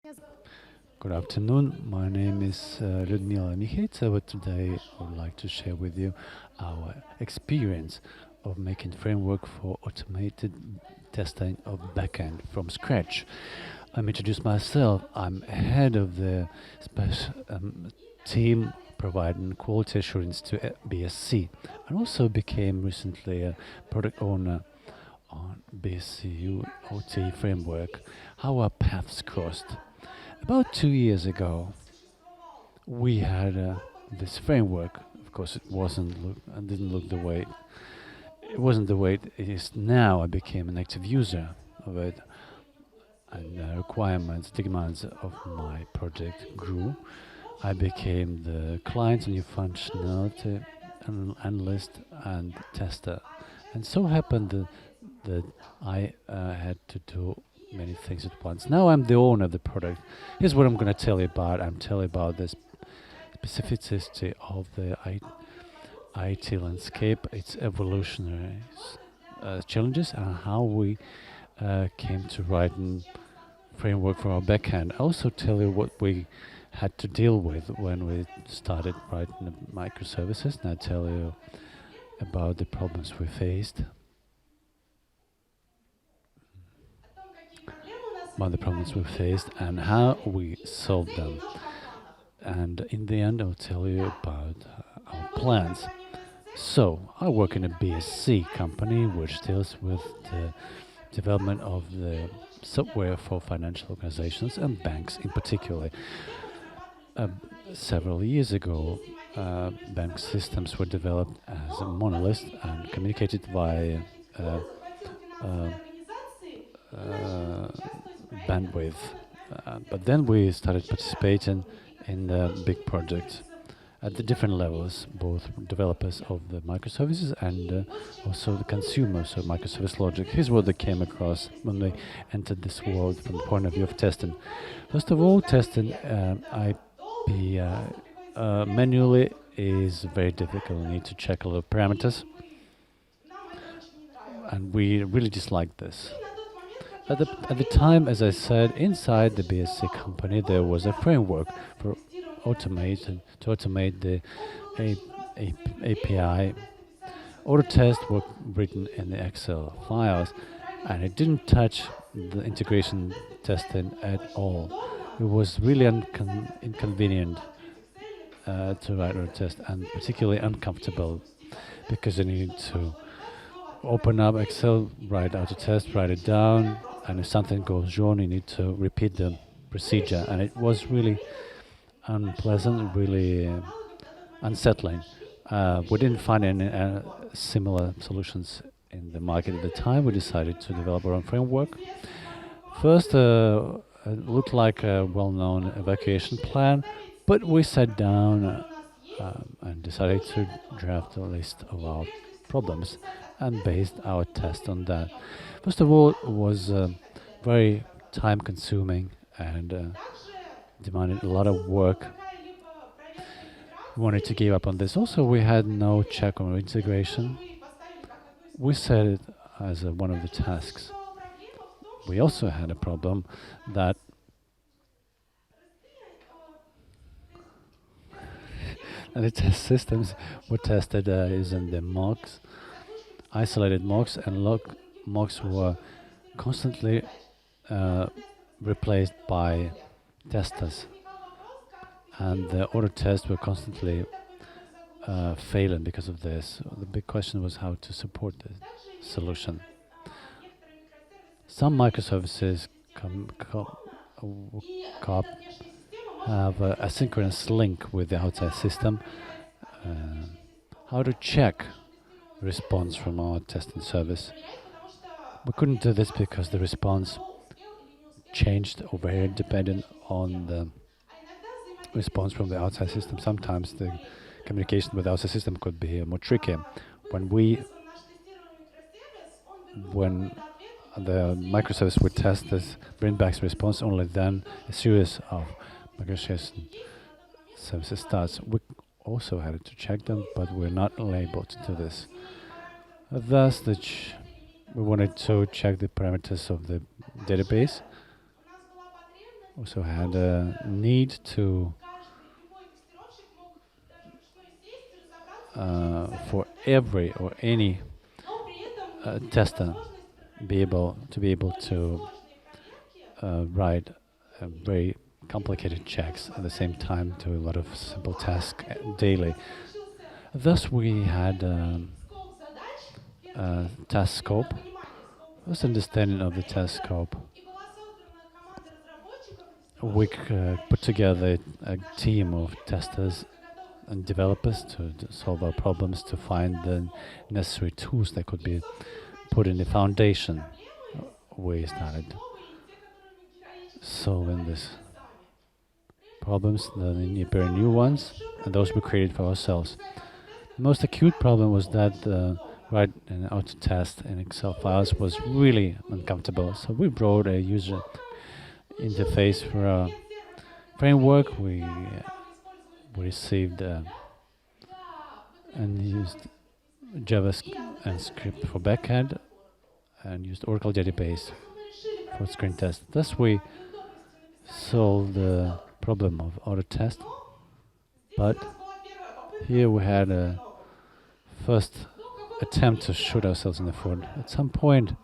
Good afternoon. My name is Lyudmila Mikheytseva. Today, I would like to share with you our experience of making framework for automated testing of backend from scratch. Let me introduce myself. I'm head of the special team providing quality assurance to BSC, and also became recently a product owner on BSCU OT framework. How our paths crossed. About 2 years ago, we had this framework. Of course, it wasn't look and didn't look the way it wasn't the way it is now. I became an active user of it, and the requirements, demands of my project grew. I became the client, new functionality analyst and tester, and so happened that I had to do many things at once. Now I'm the owner of the product. Here's what I'm going to tell you about. I'm telling you about the specificity of the IT landscape, its evolutionary challenges, and how we came to write a framework for our backend. I also tell you what we had to deal with when we started writing the microservices, and I tell you about the problems we faced. About the problems we faced and how we solved them. And in the end, I'll tell you about our plans. So, I work in a BSC company which deals with the development of the software for financial organizations and banks in particular. Uh, Several years ago, bank systems were developed as a monolith and communicated via uh, uh, uh, bandwidth. But then we started participating in the big projects at the different levels, both developers of the microservices and also the consumers of microservice logic. Here's what they came across when they entered this world from the point of view of testing. First of all, testing IP manually is very difficult. You need to check a lot of parameters, and we really dislike this. At the time, as I said, inside the BSC company, there was a framework for to automate the API. Autotest were written in the Excel files, and it didn't touch the integration testing at all. It was really inconvenient to write Autotest, and particularly uncomfortable because you needed to open up Excel, write Autotest, write it down, and if something goes wrong, you need to repeat the procedure. And it was really unpleasant, really unsettling. We didn't find any similar solutions in the market at the time. We decided to develop our own framework. First, it looked like a well-known evacuation plan, but we sat down and decided to draft a list of our problems and based our test on that. First of all, it was very time-consuming and demanded a lot of work. We wanted to give up on this. Also, we had no check on integration. We set it as one of the tasks. We also had a problem that the test systems were tested using the mocks, isolated mocks, and mocks were constantly replaced by testers, and the auto tests were constantly failing because of this. The big question was how to support the solution. Some microservices have a asynchronous link with the outside system. How to check response from our testing service? We couldn't do this because the response changed over here depending on the response from the outside system. Sometimes the communication with the outside system could be more tricky. When the microservice would test this, bring back response, only then a series of migration services starts. We also had to check them, but we're not able to do this. Thus, we wanted to check the parameters of the database. also had a need to for every or any tester be able to write very complicated checks at the same time, do a lot of simple tasks daily. Thus, we had a task scope, first understanding of the task scope. We put together a team of testers and developers to solve our problems, to find the necessary tools that could be put in the foundation. We started solving these problems, then appear new ones, and those we created for ourselves. The most acute problem was that write an Autotest in Excel files was really uncomfortable. So we wrote a user interface for our framework. We received and used JavaScript and script for backend and used Oracle database for screen test. Thus, we solved the problem of Autotest. But here we had a first attempt to shoot ourselves in the foot. At some point,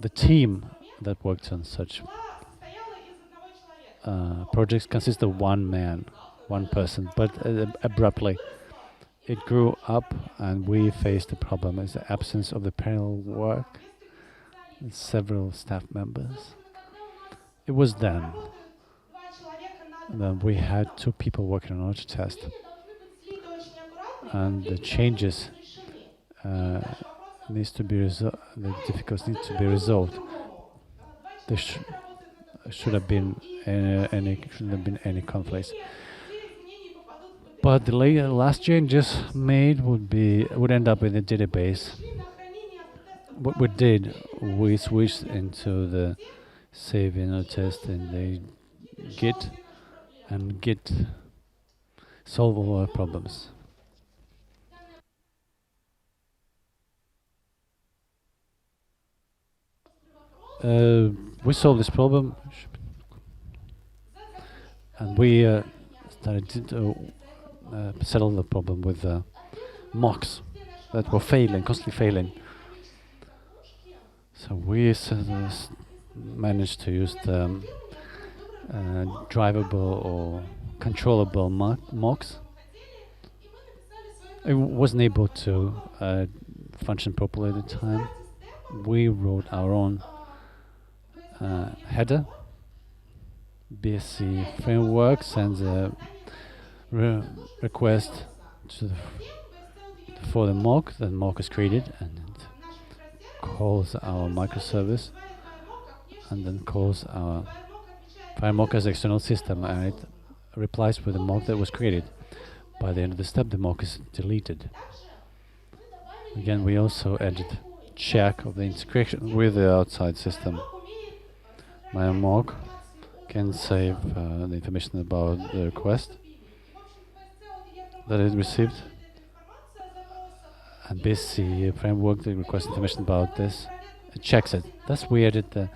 the team that worked on such projects consists of one man, one person, but abruptly it grew up and we faced the problem as the absence of the parallel work with several staff members. It was then that we had two people working on Autotest, and the changes needs to be the difficulties need to be resolved. There should have been shouldn't have been any conflicts. But the last changes made would end up in the database. What we did, we switched into the saving a test in the Git, and Git solve all our problems. We solved this problem, and we started to settle the problem with mocks that were failing, constantly failing. So we managed to use the drivable or controllable mocks. It wasn't able to function properly at the time. We wrote our own header. BSC framework sends a request for the mock. The mock is created and it calls our microservice, and then calls our FireMock as external system, and it replies with the mock that was created. By the end of the step, the mock is deleted. Again, we also added check of the integration with the outside system. My mock can save the information about the request that it received, and BSC framework that requests information about this, it checks it. Thus, we added the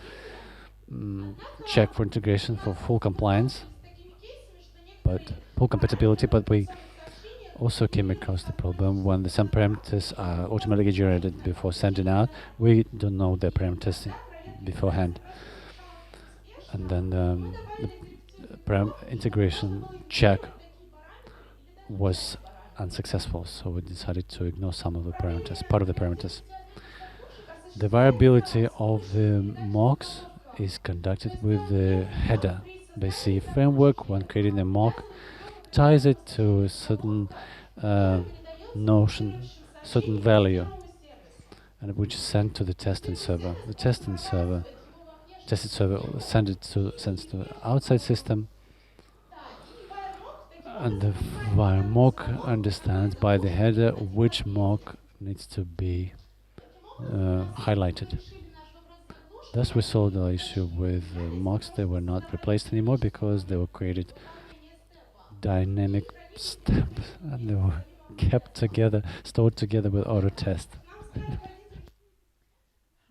check for integration for full compliance, but full compatibility. But we also came across the problem when some parameters are automatically generated before sending out. We don't know the parameters beforehand, and then the integration check was unsuccessful, so we decided to ignore some of the parameters, part of the parameters. The variability of the mocks is conducted with the header. BSC framework, when creating a mock, ties it to a certain notion, certain value, and which is sent to the testing server. The tested server sends to the outside system, and the mock understands by the header which mock needs to be highlighted. Thus, we solved the issue with mocks. They were not replaced anymore because they were created dynamic steps, and they were kept together, stored together with Autotest.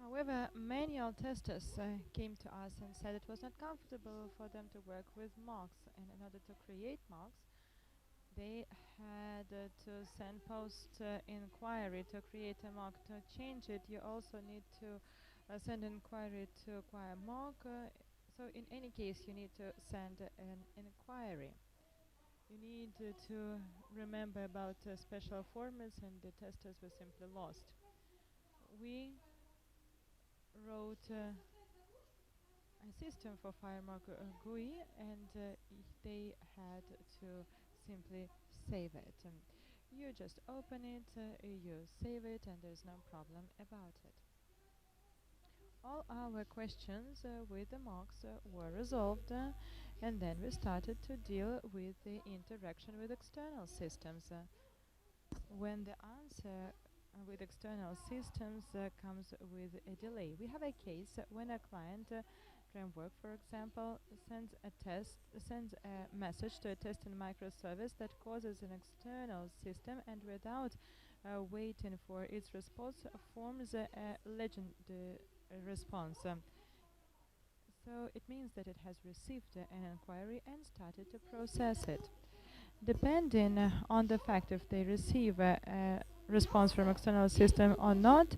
However, manual testers came to us and said it was not comfortable for them to work with mocks, and in order to create mocks, they had to send post inquiry to create a mock. To change it, you also need to send inquiry to acquire mock. So in any case, you need to send an inquiry. You need to remember about special formats, and the testers were simply lost. We wrote a system for FireMark GUI, and they had to simply save it. You just open it, you save it, and there's no problem about it. All our questions with the mocks were resolved, and then we started to deal with the interaction with external systems. When the answer with external systems comes with a delay. We have a case when a client framework, for example, sends a message to a testing microservice that causes an external system, and without waiting for its response, forms a legend response. So it means that it has received an inquiry and started to process it. Depending on the fact if they receive a response from external system or not,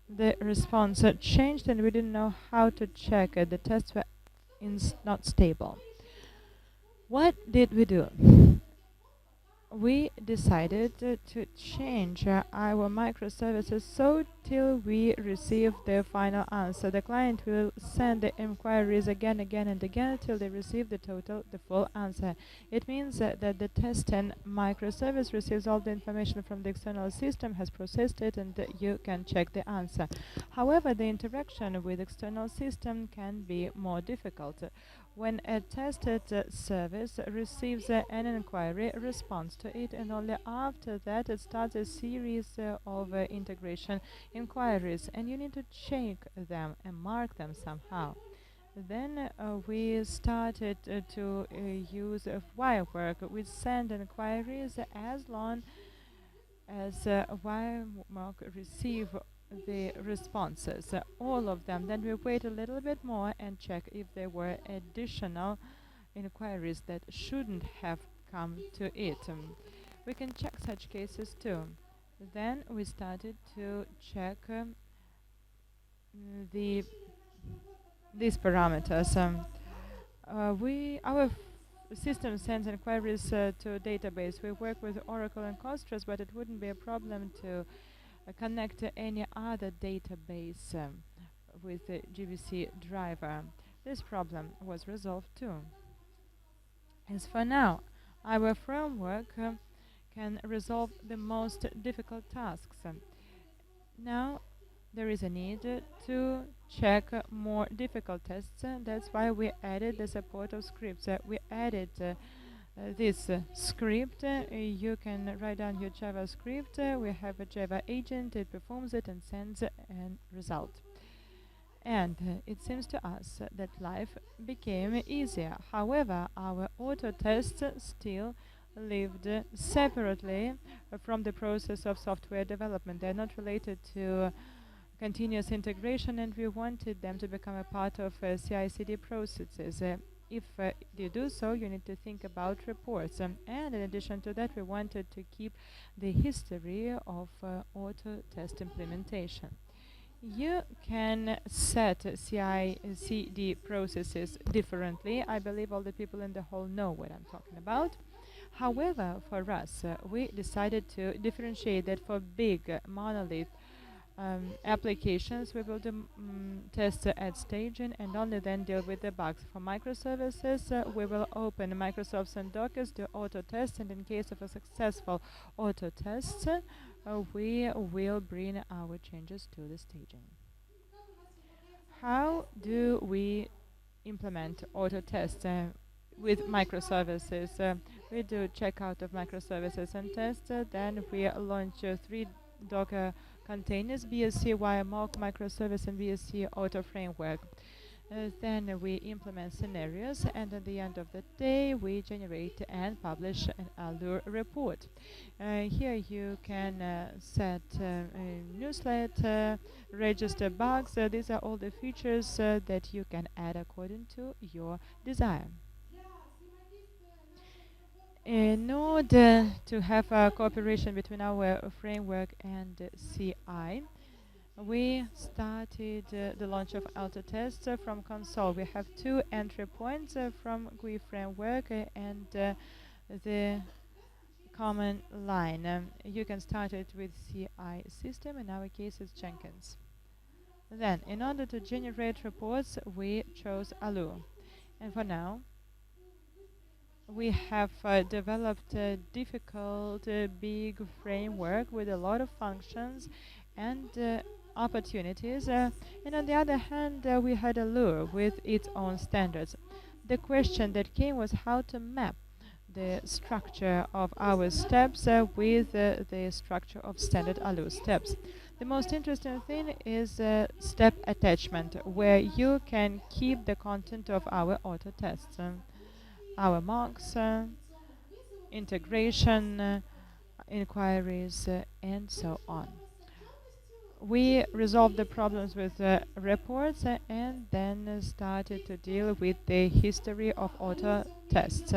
the response changed, and we didn't know how to check it. The tests were not stable. What did we do? We decided to change our microservices so till we receive the final answer. The client will send the inquiries again and again till they receive the full answer. It means that the testing microservice receives all the information from the external system, has processed it, and you can check the answer. However, the interaction with external system can be more difficult. When a tested service receives an inquiry, responds to it, and only after that it starts a series of integration inquiries, and you need to check them and mark them somehow. Then we started to use wire work. We send inquiries as long as wire work receive the responses, all of them. Then we wait a little bit more and check if there were additional inquiries that shouldn't have come to it. We can check such cases too. Then we started to check the these parameters. Our system sends inquiries to a database. We work with Oracle and Costras, but it wouldn't be a problem to connect to any other database with the GVC driver. This problem was resolved too. As for now, our framework can resolve the most difficult tasks. Now there is a need to check more difficult tests. That's why we added the support of scripts. We added this script. You can write down your JavaScript. We have a Java agent. It performs it and sends a result. And it seems to us that life became easier. However, our Autotest still lived separately from the process of software development. They're not related to continuous integration, and we wanted them to become a part of CI/CD processes. If you do so, you need to think about reports. And in addition to that, we wanted to keep the history of Autotest implementation. You can set CI/CD processes differently. I believe all the people in the hall know what I'm talking about. However, for us, we decided to differentiate that for big monolith applications, we will do tests at staging and only then deal with the bugs. For microservices, we will open Microsoft and Dockers, do auto test, and in case of a successful auto test, we will bring our changes to the staging. How do we implement auto tests with microservices? We do checkout of microservices and test, then we launch 3 Docker containers, BSC, wire mock, microservice, and BSC auto framework. Then we implement scenarios, and at the end of the day, we generate and publish an Allure report. Here you can set a newsletter, register bugs. These are all the features that you can add according to your desire. In order to have a cooperation between our framework and CI, we started the launch of Autotest from console. We have two entry points from GUI framework and the command line. You can start it with CI system. In our case, it's Jenkins. Then, in order to generate reports, we chose Allure. And for now, we have developed a difficult, big framework with a lot of functions and opportunities. And on the other hand, we had Allure with its own standards. The question that came was how to map the structure of our steps with the structure of standard Allure steps. The most interesting thing is step attachment, where you can keep the content of our auto tests, our mocks, integration, inquiries, and so on. We resolved the problems with reports and then started to deal with the history of auto tests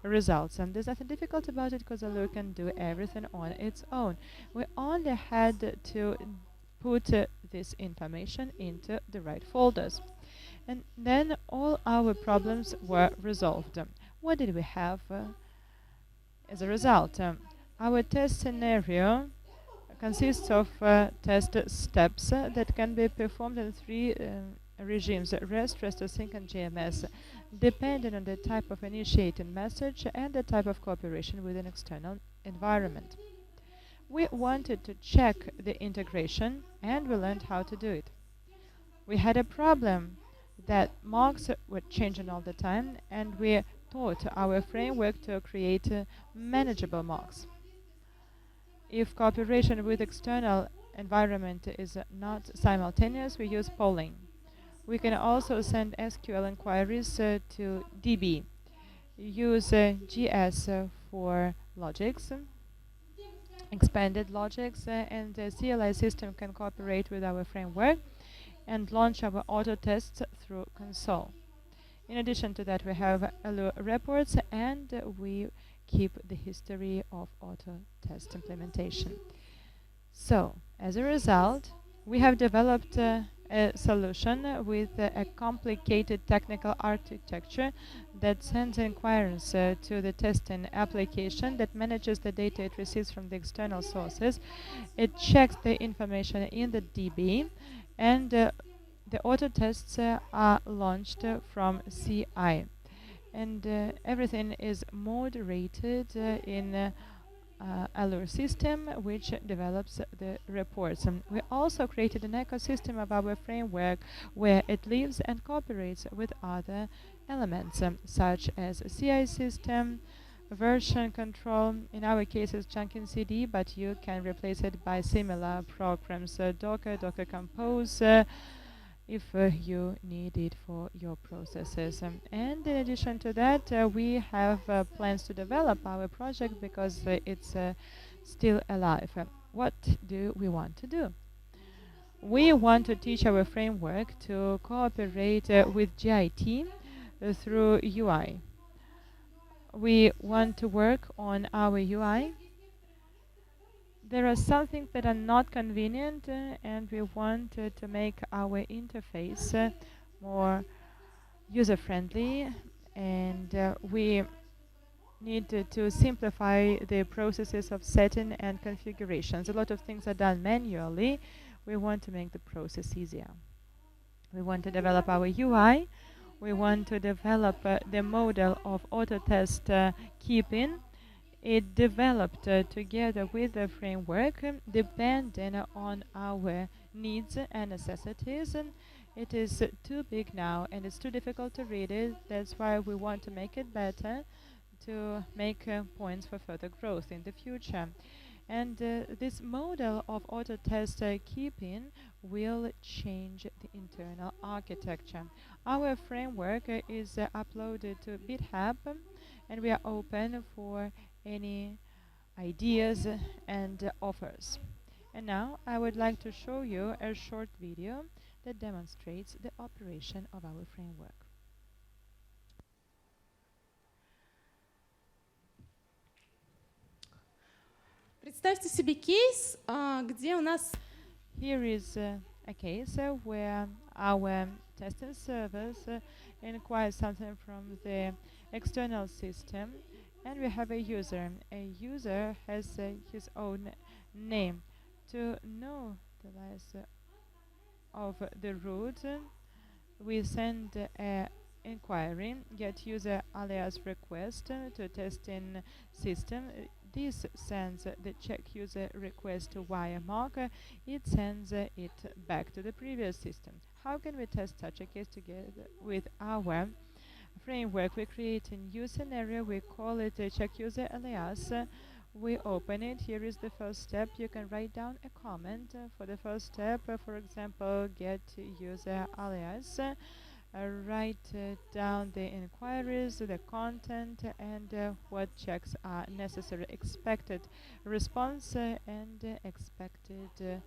results. And there's nothing difficult about it because Allure can do everything on its own. We only had to put this information into the right folders. And then all our problems were resolved. What did we have as a result? Our test scenario consists of test steps that can be performed in three regimes: REST, REST-async, and JMS, depending on the type of initiating message and the type of cooperation with an external environment. We wanted to check the integration, and we learned how to do it. We had a problem that mocks were changing all the time, and we taught our framework to create manageable mocks. If cooperation with external environment is not simultaneous, we use polling. We can also send SQL inquiries to DB, use GS for logics, expanded logics, and the CLI system can cooperate with our framework and launch our auto tests through console. In addition to that, we have Allure reports, and we keep the history of auto test implementation. So, as a result, we have developed a solution with a complicated technical architecture that sends inquiries to the testing application that manages the data it receives from the external sources. It checks the information in the DB, and the auto tests are launched from CI. And everything is moderated in Allure system, which develops the reports. We also created an ecosystem of our framework where it lives and cooperates with other elements, such as CI system, version control. In our case, it's chunking CD, but you can replace it by similar programs, Docker, Docker Compose, if you need it for your processes. And in addition to that, we have plans to develop our project because it's still alive. What do we want to do? We want to teach our framework to cooperate with GIT through UI. We want to work on our UI. There are some things that are not convenient, and we want to make our interface more user-friendly, and we need to simplify the processes of setting and configurations. A lot of things are done manually. We want to make the process easier. We want to develop our UI. We want to develop the model of Autotest keeping. It developed together with the framework, depending on our needs and necessities. And it is too big now, and it's too difficult to read it. That's why we want to make it better, to make points for further growth in the future. And this model of Autotest keeping will change the internal architecture. Our framework is uploaded to GitHub, and we are open for any ideas and offers. And now I would like to show you a short video that demonstrates the operation of our framework. Представьте себе кейс, где у нас Here is a case where our testing service inquires something from the external system, and we have a user. A user has his own name. To know the last of the root, we send a inquiry, get user alias request to testing system. This sends the check user request via marker. It sends it back to the previous system. How can we test such a case together with our framework? We create a new scenario. We call it a check user alias. We open it. Here is the first step. You can write down a comment for the first step. For example, get user alias. Write down the inquiries, the content, and what checks are necessary. Expected response and expected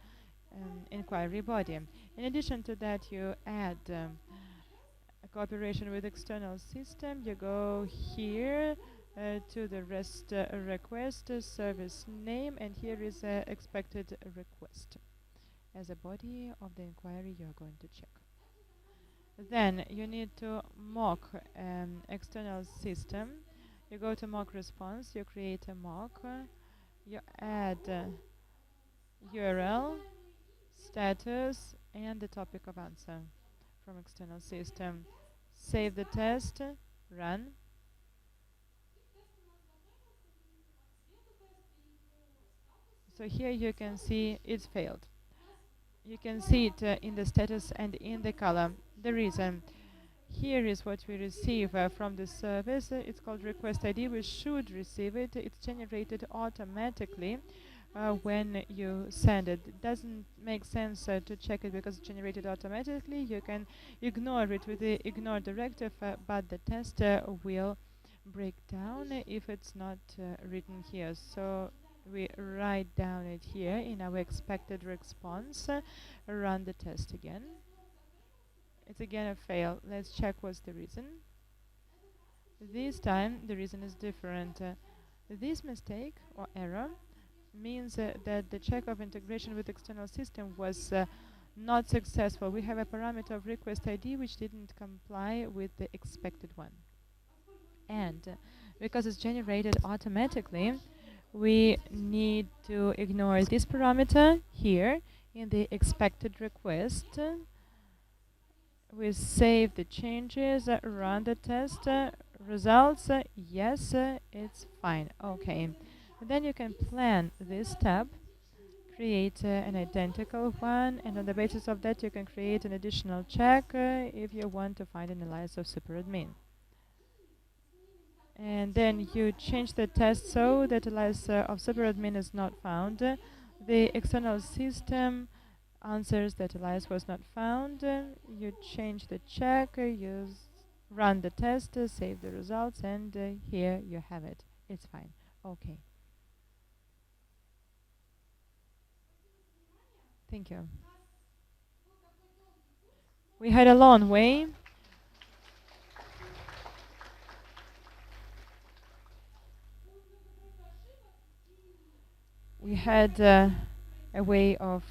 inquiry body. In addition to that, you add a cooperation with external system. You go here to the REST request service name, and here is expected request as a body of the inquiry you are going to check. Then you need to mock external system. You go to mock response, you create a mock, you add URL, status, and the topic of answer from external system. Save the test, run. So here you can see it's failed. You can see it in the status and in the column. The reason, here is what we receive from the service. It's called request ID. We should receive it. It's generated automatically when you send it. It doesn't make sense to check it because it's generated automatically. You can ignore it with the ignore directive, but the test will break down if it's not written here. So we write down it here in our expected response, run the test again. It's again a fail. Let's check what's the reason. This time the reason is different. This mistake or error means that the check of integration with external system was not successful. We have a parameter of request ID which didn't comply with the expected one. And because it's generated automatically, we need to ignore this parameter here in the expected request. We save the changes, run the test, results, yes, it's fine, okay. Then you can plan this tab, create an identical one, and on the basis of that you can create an additional check if you want to find an alias of superadmin. And then you change the test so that alias of superadmin is not found. The external system answers that alias was not found. You change the check, you run the test, save the results, and here you have it. It's fine. Okay. Thank you. We had a long way. We had a way of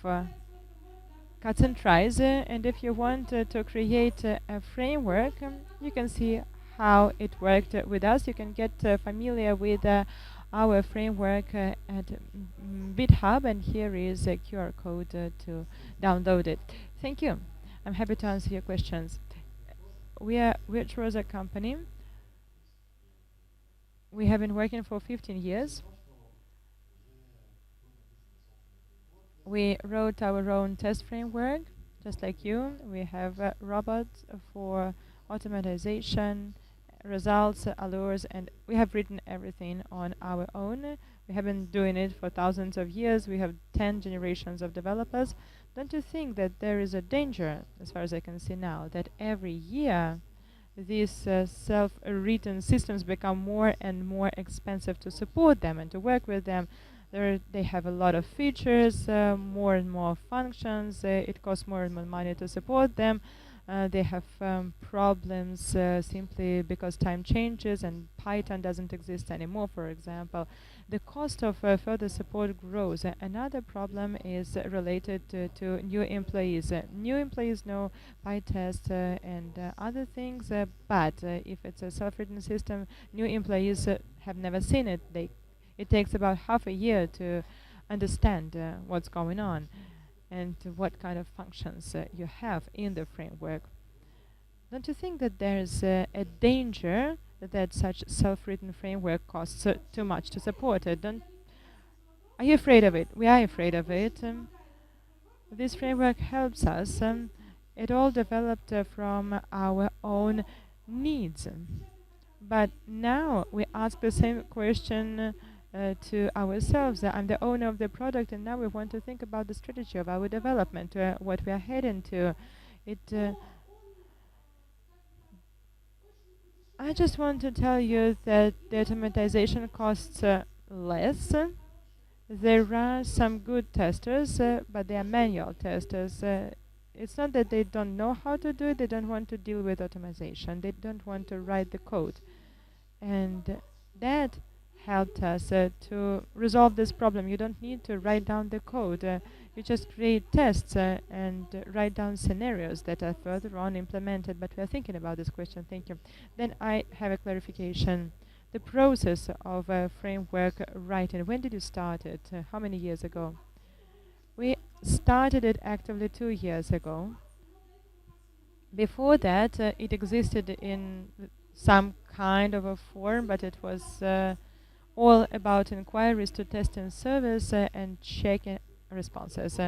cuts and tries, and if you want to create a framework, you can see how it worked with us. You can get familiar with our framework at GitHub, and here is a QR code to download it. Thank you. I'm happy to answer your questions. We are Virtuosa company. We have been working for 15 years. We wrote our own test framework, just like you. We have robots for automatization, results, allures, and we have written everything on our own. We have been doing it for thousands of years. We have 10 generations of developers. Don't you think that there is a danger, as far as I can see now, that every year these self-written systems become more and more expensive to support them and to work with them? They have a lot of features, more and more functions. It costs more and more money to support them. They have problems simply because time changes and Python doesn't exist anymore, for example. The cost of further support grows. Another problem is related to new employees. New employees know PyTest and other things, but if it's a self-written system, new employees have never seen it. It takes about half a year to understand what's going on and what kind of functions you have in the framework. Don't you think that there's a danger that such self-written framework costs too much to support it? Are you afraid of it? We are afraid of it. This framework helps us. It all developed from our own needs. But now we ask the same question to ourselves. I'm the owner of the product, and now we want to think about the strategy of our development, what we are heading to. I just want to tell you that the automatization costs less. There are some good testers, but they are manual testers. It's not that they don't know how to do it, they don't want to deal with automation. They don't want to write the code. And that helped us to resolve this problem. You don't need to write down the code. You just create tests and write down scenarios that are further on implemented. But we are thinking about this question. Thank you. Then I have a clarification. The process of framework writing, when did you start it? How many years ago? We started it actively 2 years ago. Before that, it existed in some kind of a form, but it was all about inquiries to testing service and checking responses.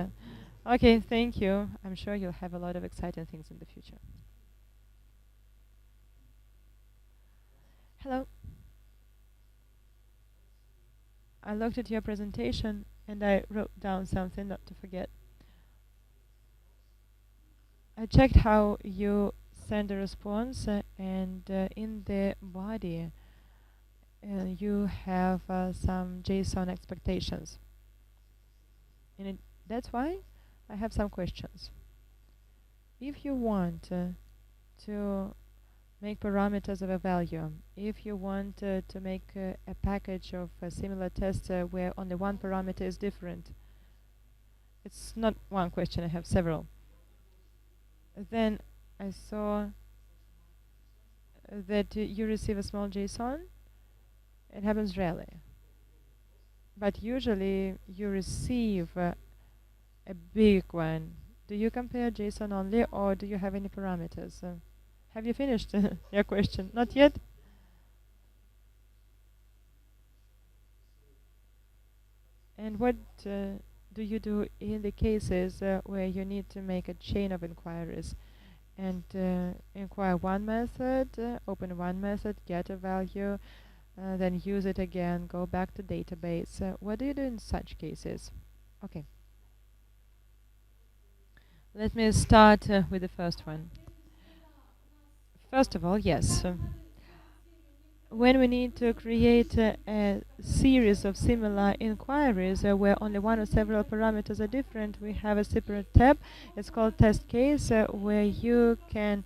Okay, thank you. I'm sure you'll have a lot of exciting things in the future. Hello. I looked at your presentation and I wrote down something not to forget. I checked how you send a response and in the body you have some JSON expectations. And that's why I have some questions. If you want to make parameters of a value, if you want to make a package of similar tests where only one parameter is different, it's not one question, I have several. Then I saw that you receive a small JSON. It happens rarely. But usually you receive a big one. Do you compare JSON only, or do you have any parameters? Have you finished your question? Not yet? And what do you do in the cases where you need to make a chain of inquiries and inquire one method, open one method, get a value, then use it again, go back to database? What do you do in such cases? Okay. Let me start with the first one. First of all, yes. When we need to create a series of similar inquiries where only one or several parameters are different, we have a separate tab. It's called test case, where you can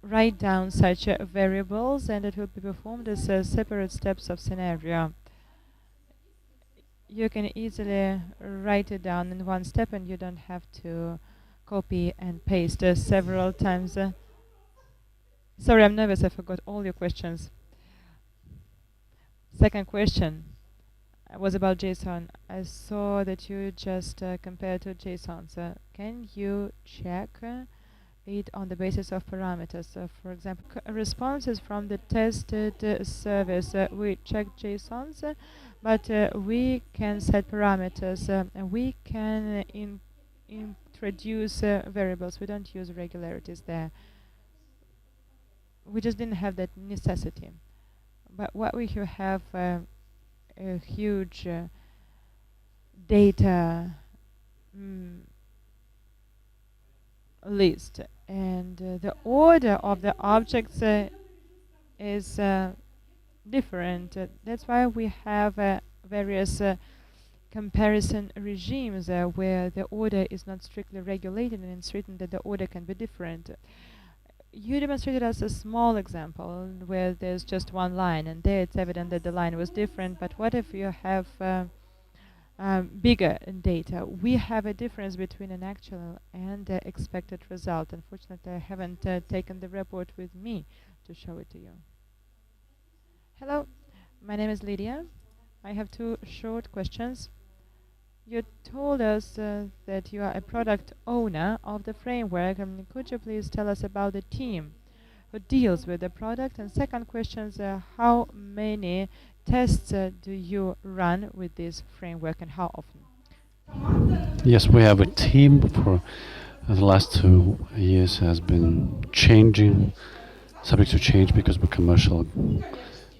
write down such variables, and it will be performed as separate steps of scenario. You can easily write it down in one step, and you don't have to copy and paste several times. Sorry, I'm nervous. I forgot all your questions. Second question was about JSON. I saw that you just compared to JSON. So can you check it on the basis of parameters? For example, responses from the tested service. We check JSONs, but we can set parameters. And we can introduce variables. We don't use regularities there. we just didn't have that necessity. But what we have a huge data mm, list, and the order of the objects is different. That's why we have various comparison regimes where the order is not strictly regulated, and it's written that the order can be different. You demonstrated us a small example where there's just one line, and there it's evident that the line was different. But what if you have bigger data? We have a difference between an actual and expected result. Unfortunately, I haven't taken the report with me to show it to you. Hello, my name is Lydia. I have two short questions. You told us that you are a product owner of the framework. Could you please tell us about the team who deals with the product? And second question is, how many tests do you run with this framework, and how often? Yes, we have a team for the last 2 years has been changing, subject to change because we're commercial.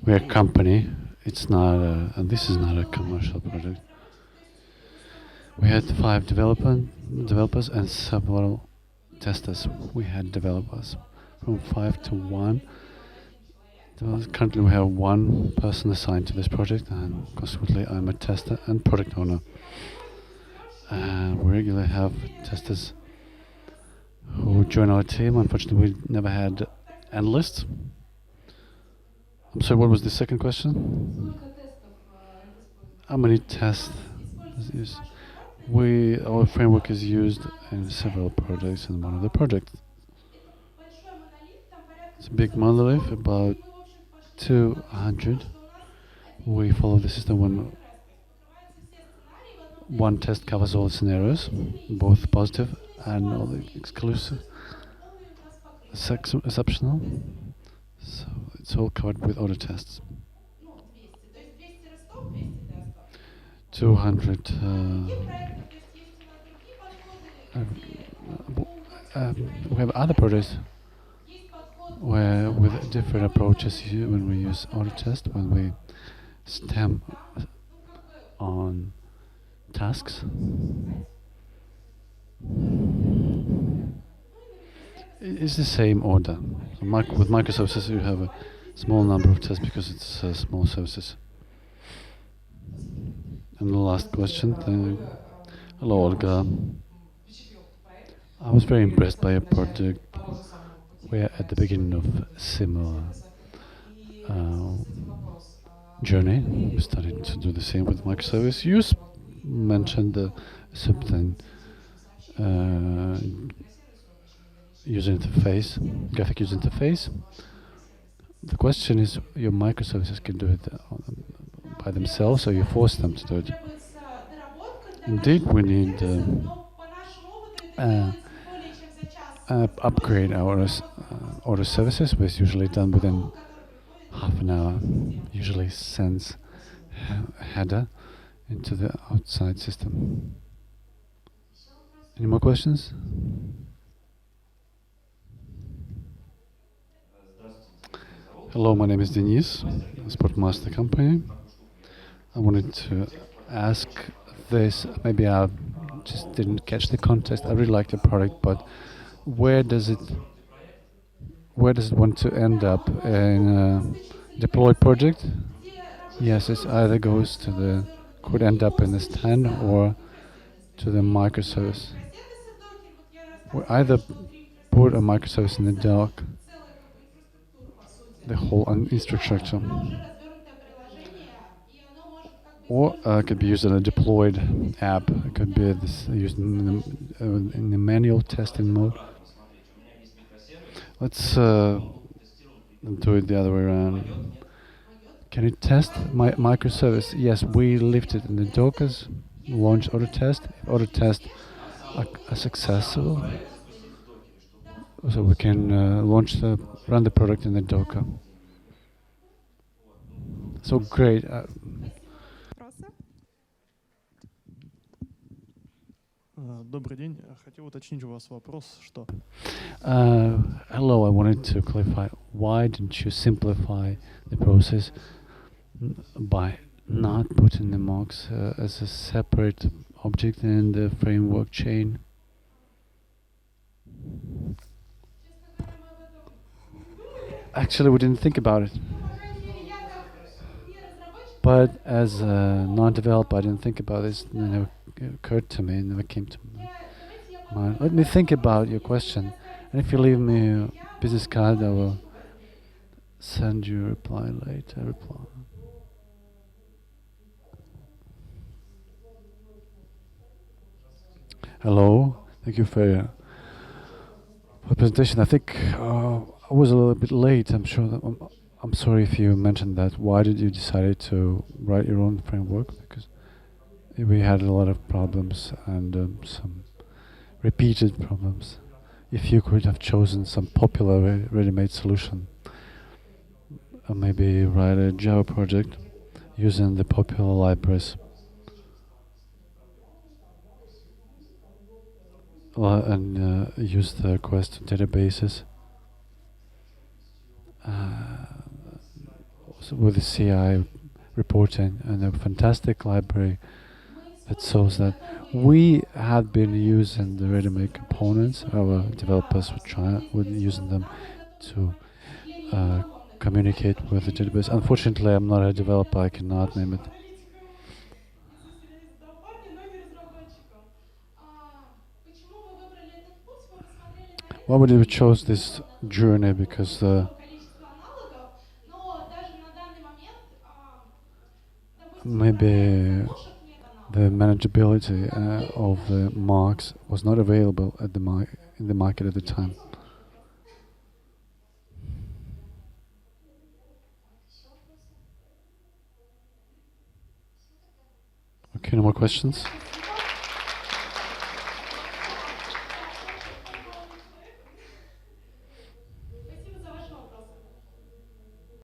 We're a company. It's not and this is not a commercial project. We had 5 developers and several testers. We had developers from 5 to 1. Currently, we have one person assigned to this project, and consequently, I'm a tester and product owner. And we regularly have testers who join our team. Unfortunately, we never had analysts. I'm sorry, what was the second question? How many tests is used? Our framework is used in several projects, and one of the projects. It's a big monolith, about 200. We follow the system when one test covers all scenarios, both positive and all the exclusive, exceptional. So it's all covered with auto tests. 200. We have other projects where with different approaches when we use auto test, when we stamp on tasks. It's the same order. So with microservices, you have a small number of tests because it's small services. And the last question. Hello, Olga. I was very impressed by your project. We're at the beginning of similar journey. We started to do the same with microservice. You mentioned something user interface, graphic user interface. The question is, your microservices can do it by themselves, or you force them to do it. Indeed, we need upgrade our auto services, which is usually done within half an hour. Usually sends header into the outside system. Any more questions? Hello, my name is Denis, Sportmaster company. I wanted to ask this, maybe I just didn't catch the context. I really like the product, but where does it want to end up in a deployed project? Yes, it either could end up in the stand or to the microservice. We either put a microservice in the dock, the whole infrastructure, or it could be used in a deployed app. It could be used in the manual testing mode. Let's do it the other way around. Can you test my microservice? Yes, we left it in the Dockers, launch Autotest. If Autotest are successful, so we can run the product in the Docker. So great. Добрый день. Хотел уточнить у вас вопрос, что Hello, I wanted to clarify, why didn't you simplify the process by not putting the mocks as a separate object in the framework chain? Actually, we didn't think about it. But as a non-developer, I didn't think about this. It never occurred to me. It never came to mind. Let me think about your question. And if you leave me a business card, I will send you a reply later. Hello. Thank you for your presentation. I think I was a little bit late. I'm sure that I'm sorry if you mentioned that. Why did you decide to write your own framework? Because we had a lot of problems and some repeated problems. If you could have chosen some popular ready-made solution, or maybe write a Java project using the popular libraries, and use the request databases with the CI reporting and a fantastic library that shows that we had been using the ready-made components. Our developers were using them to communicate with the database. Unfortunately, I'm not a developer. I cannot name it. Why would you choose this journey? Because maybe the manageability of the marks was not available at in the market at the time. Okay, no more questions?